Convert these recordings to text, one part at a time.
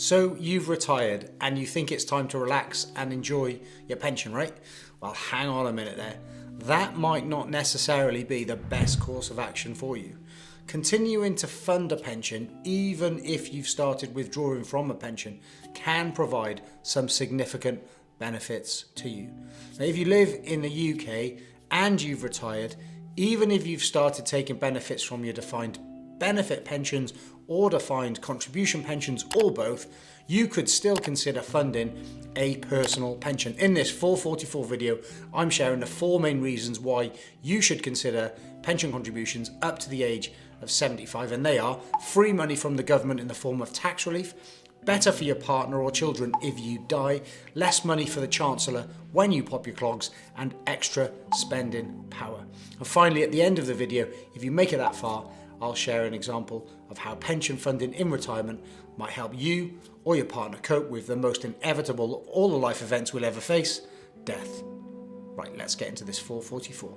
So you've retired and you think it's time to relax and enjoy your pension, right? Well, hang on a minute there. That might not necessarily be the best course of action for you. Continuing to fund a pension, even if you've started withdrawing from a pension, can provide some significant benefits to you. Now, if you live in the UK and you've retired, even if you've started taking benefits from your defined benefit pensions or defined contribution pensions or both, you could still consider funding a personal pension. In this 444 video, I'm sharing the 4 main reasons why you should consider pension contributions up to the age of 75, and they are: free money from the government in the form of tax relief, better for your partner or children if you die, less money for the Chancellor when you pop your clogs, and extra spending power. And finally, at the end of the video, if you make it that far, I'll share an example of how pension funding in retirement might help you or your partner cope with the most inevitable of all the life events we'll ever face: death. Right, let's get into this 444.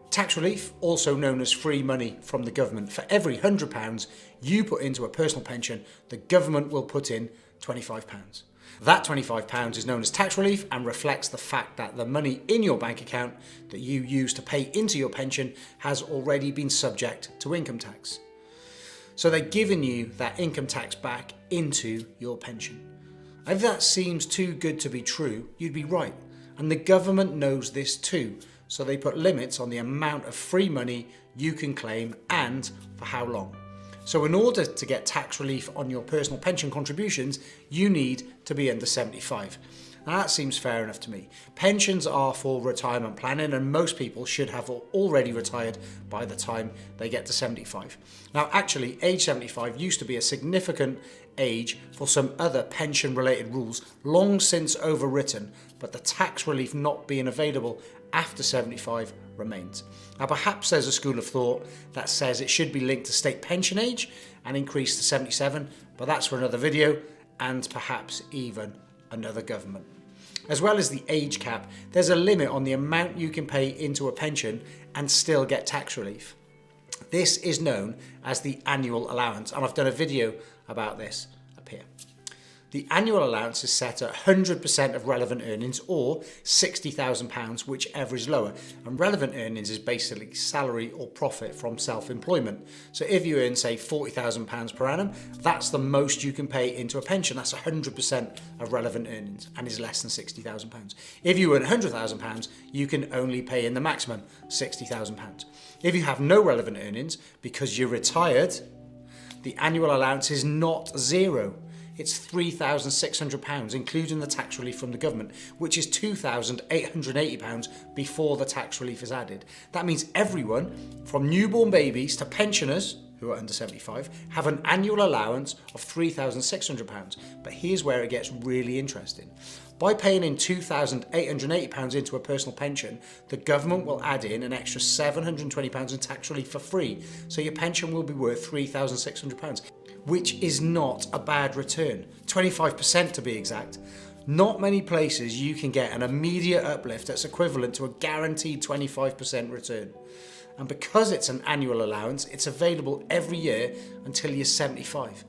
Tax relief, also known as free money from the government. For every £100 you put into a personal pension, the government will put in £25. That £25 is known as tax relief and reflects the fact that the money in your bank account that you use to pay into your pension has already been subject to income tax. So they're giving you that income tax back into your pension. If that seems too good to be true, you'd be right. And the government knows this too. So they put limits on the amount of free money you can claim and for how long. So in order to get tax relief on your personal pension contributions, you need to be under 75. Now that seems fair enough to me. Pensions are for retirement planning and most people should have already retired by the time they get to 75. Now actually, age 75 used to be a significant age for some other pension related rules long since overwritten, but the tax relief not being available after 75 remains. Now perhaps there's a school of thought that says it should be linked to state pension age and increased to 77, but that's for another video and perhaps even another government. As well as the age cap, there's a limit on the amount you can pay into a pension and still get tax relief. This is known as the annual allowance, and I've done a video about this up here. The annual allowance is set at 100% of relevant earnings or £60,000, whichever is lower. And relevant earnings is basically salary or profit from self-employment. So if you earn, say, £40,000 per annum, that's the most you can pay into a pension. That's 100% of relevant earnings and is less than £60,000. If you earn £100,000, you can only pay in the maximum £60,000. If you have no relevant earnings because you're retired, the annual allowance is not zero. It's £3,600, including the tax relief from the government, which is £2,880 before the tax relief is added. That means everyone, from newborn babies to pensioners, who are under 75, have an annual allowance of £3,600. But here's where it gets really interesting. By paying in £2,880 into a personal pension, the government will add in an extra £720 in tax relief for free. So your pension will be worth £3,600. Which is not a bad return, 25% to be exact. Not many places you can get an immediate uplift that's equivalent to a guaranteed 25% return. And because it's an annual allowance, it's available every year until you're 75.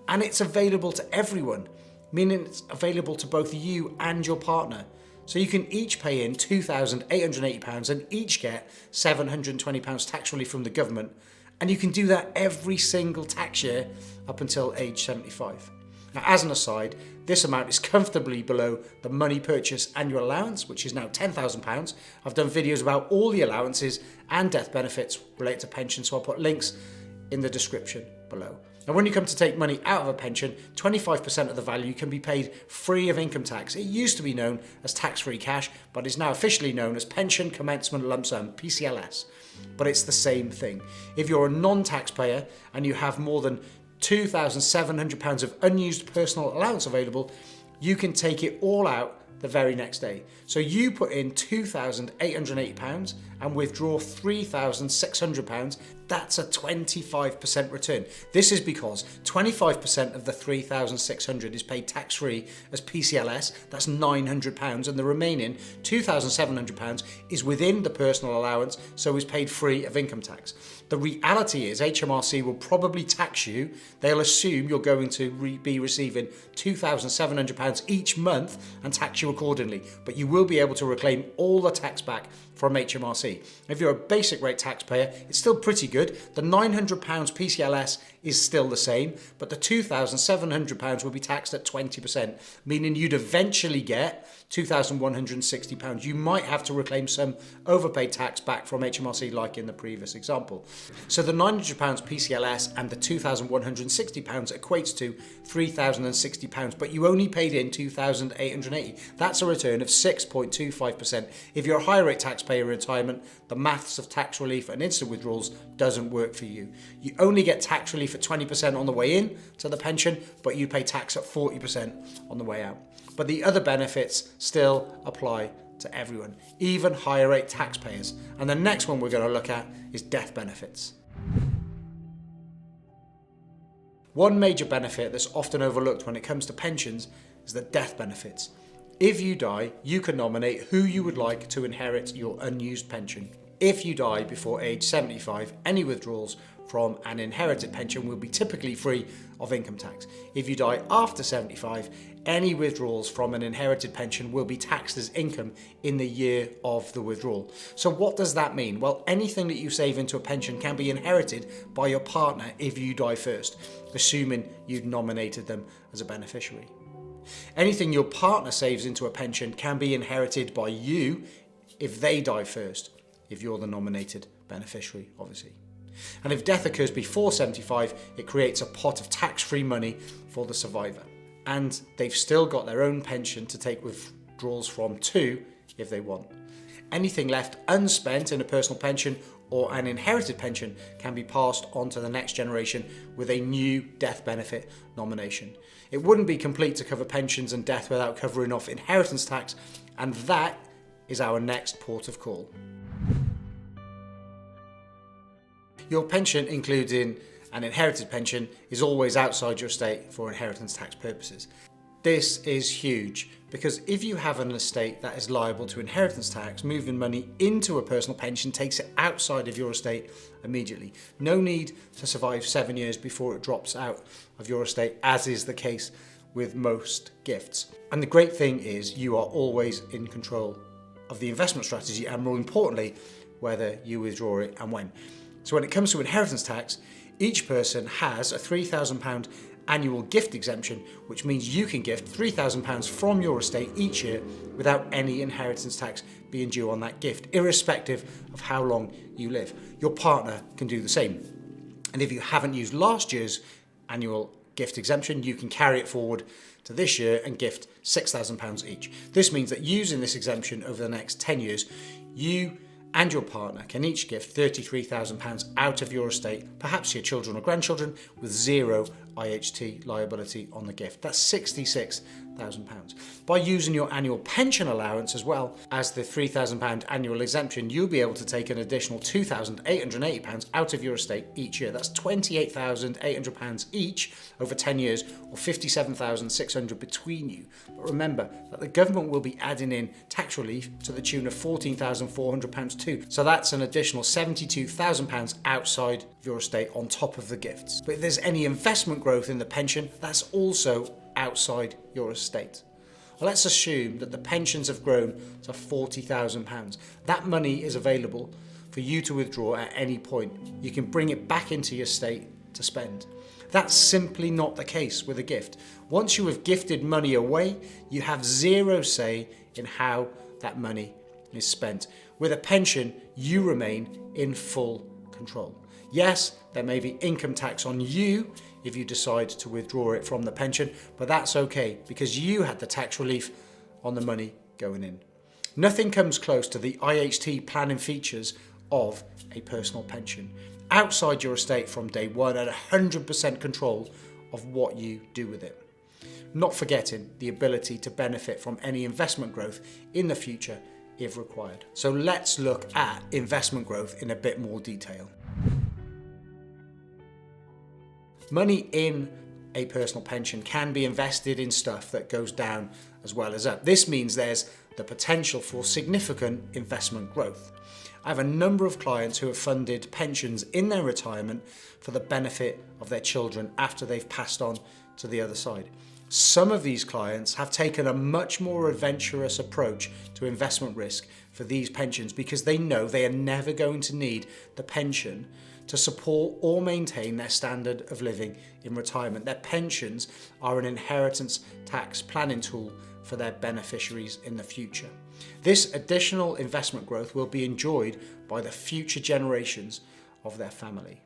And it's available to everyone, meaning it's available to both you and your partner. So you can each pay in £2,880 and each get £720 tax relief from the government. And you can do that every single tax year up until age 75. Now, as an aside, this amount is comfortably below the money purchase annual allowance, which is now £10,000. I've done videos about all the allowances and death benefits related to pension, so I'll put links in the description below. Now, when you come to take money out of a pension, 25% of the value can be paid free of income tax. It used to be known as tax-free cash, but is now officially known as Pension Commencement Lump Sum, PCLS. But it's the same thing. If you're a non-taxpayer and you have more than £2,700 of unused personal allowance available, you can take it all out the very next day. So you put in £2,880 and withdraw £3,600, that's a 25% return. This is because 25% of the £3,600 is paid tax-free as PCLS, that's £900, and the remaining £2,700 is within the personal allowance, so is paid free of income tax. The reality is HMRC will probably tax you. They'll assume you're going to be receiving £2,700 each month and tax you accordingly, but you will be able to reclaim all the tax back from HMRC. If you're a basic rate taxpayer, it's still pretty good. The £900 PCLS is still the same, but the £2,700 will be taxed at 20%, meaning you'd eventually get £2,160. You might have to reclaim some overpaid tax back from HMRC like in the previous example. So the £900 PCLS and the £2,160 equates to £3,060, but you only paid in £2,880. That's a return of 6.25%. If you're a high rate taxpayer in retirement, the maths of tax relief and instant withdrawals doesn't work for you. You only get tax relief at 20% on the way in to the pension, but you pay tax at 40% on the way out. But the other benefits still apply to everyone, even higher rate taxpayers. And the next one we're going to look at is death benefits. One major benefit that's often overlooked when it comes to pensions is the death benefits. If you die, you can nominate who you would like to inherit your unused pension. If you die before age 75, any withdrawals from an inherited pension will be typically free of income tax. If you die after 75, any withdrawals from an inherited pension will be taxed as income in the year of the withdrawal. So what does that mean? Well, anything that you save into a pension can be inherited by your partner if you die first, assuming you'd nominated them as a beneficiary. Anything your partner saves into a pension can be inherited by you if they die first, if you're the nominated beneficiary, obviously. And if death occurs before 75, it creates a pot of tax-free money for the survivor. And they've still got their own pension to take withdrawals from too, if they want. Anything left unspent in a personal pension or an inherited pension can be passed on to the next generation with a new death benefit nomination. It wouldn't be complete to cover pensions and death without covering off inheritance tax, and that is our next port of call. Your pension, including an inherited pension, is always outside your estate for inheritance tax purposes. This is huge because if you have an estate that is liable to inheritance tax, moving money into a personal pension takes it outside of your estate immediately. No need to survive 7 years before it drops out of your estate, as is the case with most gifts. And the great thing is you are always in control of the investment strategy and, more importantly, whether you withdraw it and when. So when it comes to inheritance tax, each person has a £3,000 annual gift exemption, which means you can gift £3,000 from your estate each year without any inheritance tax being due on that gift, irrespective of how long you live. Your partner can do the same. And if you haven't used last year's annual gift exemption, you can carry it forward to this year and gift £6,000 each. This means that using this exemption over the next 10 years, you and your partner can each gift £33,000 out of your estate, perhaps to your children or grandchildren, with zero IHT liability on the gift. That's £66,000. By using your annual pension allowance as well as the £3,000 annual exemption, you'll be able to take an additional £2,880 out of your estate each year. That's £28,800 each over 10 years, or £57,600 between you. But remember that the government will be adding in tax relief to the tune of £14,400 too. So that's an additional £72,000 outside of your estate on top of the gifts. But if there's any investment growth in the pension, that's also outside your estate. Well, let's assume that the pensions have grown to £40,000. That money is available for you to withdraw at any point. You can bring it back into your estate to spend. That's simply not the case with a gift. Once you have gifted money away, you have zero say in how that money is spent. With a pension, you remain in full control. Yes, there may be income tax on you if you decide to withdraw it from the pension, but that's okay because you had the tax relief on the money going in. Nothing comes close to the IHT planning features of a personal pension. Outside your estate from day one and 100% control of what you do with it. Not forgetting the ability to benefit from any investment growth in the future if required. So let's look at investment growth in a bit more detail. Money in a personal pension can be invested in stuff that goes down as well as up. This means there's the potential for significant investment growth. I have a number of clients who have funded pensions in their retirement for the benefit of their children after they've passed on to the other side. Some of these clients have taken a much more adventurous approach to investment risk for these pensions because they know they are never going to need the pension to support or maintain their standard of living in retirement. Their pensions are an inheritance tax planning tool for their beneficiaries in the future. This additional investment growth will be enjoyed by the future generations of their family.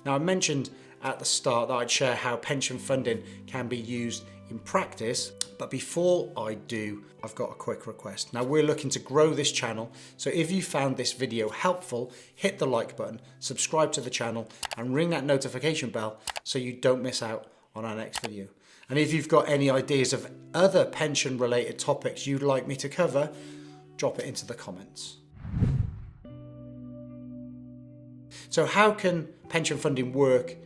Now, I mentioned at the start that I'd share how pension funding can be used in practice, but before I do, I've got a quick request. Now, we're looking to grow this channel, so if you found this video helpful, hit the like button, subscribe to the channel, and ring that notification bell so you don't miss out on our next video. And if you've got any ideas of other pension related topics you'd like me to cover, drop it into the comments. So how can pension funding work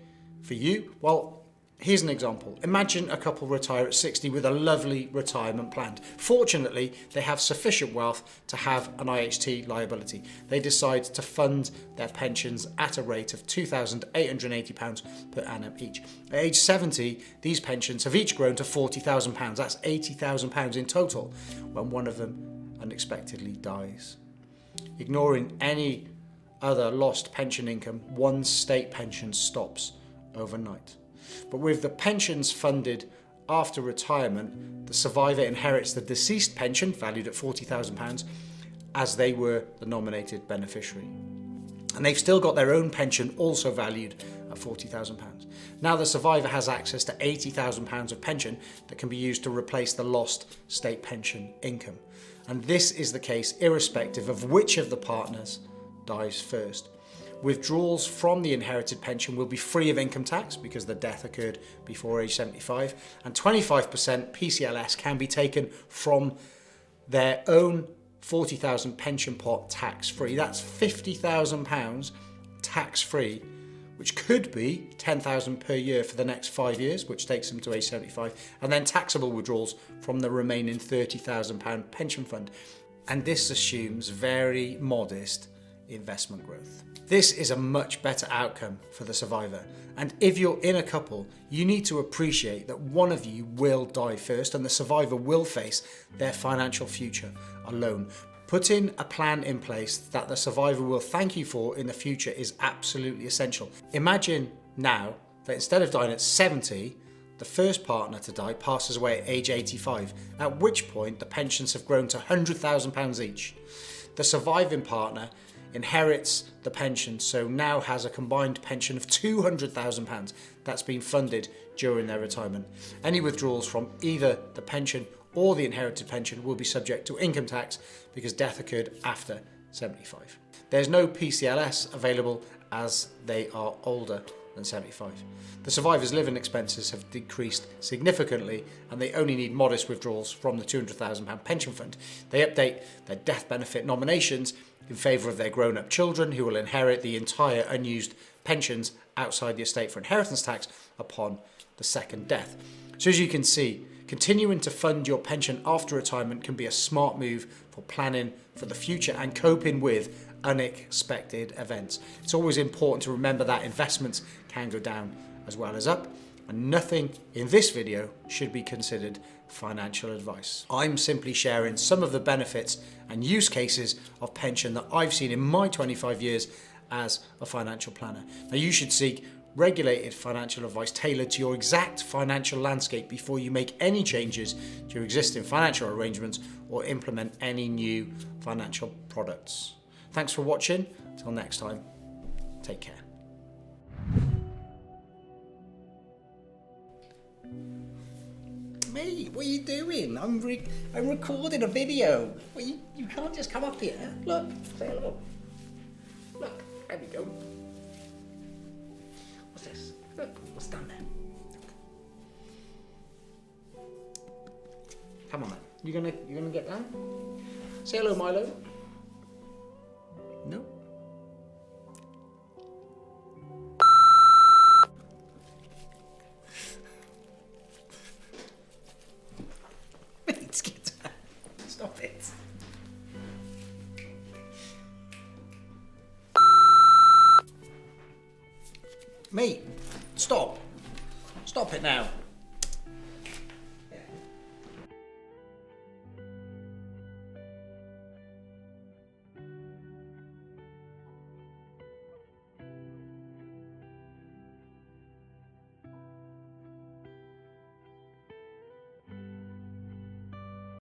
for you? Well, here's an example. Imagine a couple retire at 60 with a lovely retirement planned. Fortunately, they have sufficient wealth to have an IHT liability. They decide to fund their pensions at a rate of £2,880 per annum each. At age 70, these pensions have each grown to £40,000. That's £80,000 in total when one of them unexpectedly dies. Ignoring any other lost pension income, one state pension stops overnight. But with the pensions funded after retirement, the survivor inherits the deceased pension, valued at £40,000, as they were the nominated beneficiary. And they've still got their own pension, also valued at £40,000. Now the survivor has access to £80,000 of pension that can be used to replace the lost state pension income. And this is the case irrespective of which of the partners dies first. Withdrawals from the inherited pension will be free of income tax because the death occurred before age 75, and 25% PCLS can be taken from their own £40,000 pension pot tax-free. That's £50,000 tax-free, which could be £10,000 per year for the next 5 years, which takes them to age 75, and then taxable withdrawals from the remaining £30,000 pension fund. And this assumes very modest investment growth. This is a much better outcome for the survivor. And if you're in a couple, you need to appreciate that one of you will die first and the survivor will face their financial future alone. Putting a plan in place that the survivor will thank you for in the future is absolutely essential. Imagine now that instead of dying at 70, the first partner to die passes away at age 85, at which point the pensions have grown to £100,000 each. The surviving partner inherits the pension, so now has a combined pension of £200,000 that's been funded during their retirement. Any withdrawals from either the pension or the inherited pension will be subject to income tax because death occurred after 75. There's no PCLS available as they are older than 75. The survivor's living expenses have decreased significantly and they only need modest withdrawals from the £200,000 pension fund. They update their death benefit nominations in favour of their grown-up children who will inherit the entire unused pensions outside the estate for inheritance tax upon the second death. So as you can see, continuing to fund your pension after retirement can be a smart move for planning for the future and coping with unexpected events. It's always important to remember that investments can go down as well as up, and nothing in this video should be considered financial advice. I'm simply sharing some of the benefits and use cases of pension that I've seen in my 25 years as a financial planner. Now, you should seek regulated financial advice tailored to your exact financial landscape before you make any changes to your existing financial arrangements or implement any new financial products. Thanks for watching. Till next time, take care. Mate, what are you doing? I'm recording a video. Well, you can't just come up here. Look, say hello. Look, there we go. What's this? Look, what's down there? Come on, man. You gonna get down? Say hello, Milo. No. Mate, get down. Stop it. Mate, stop. Stop it now.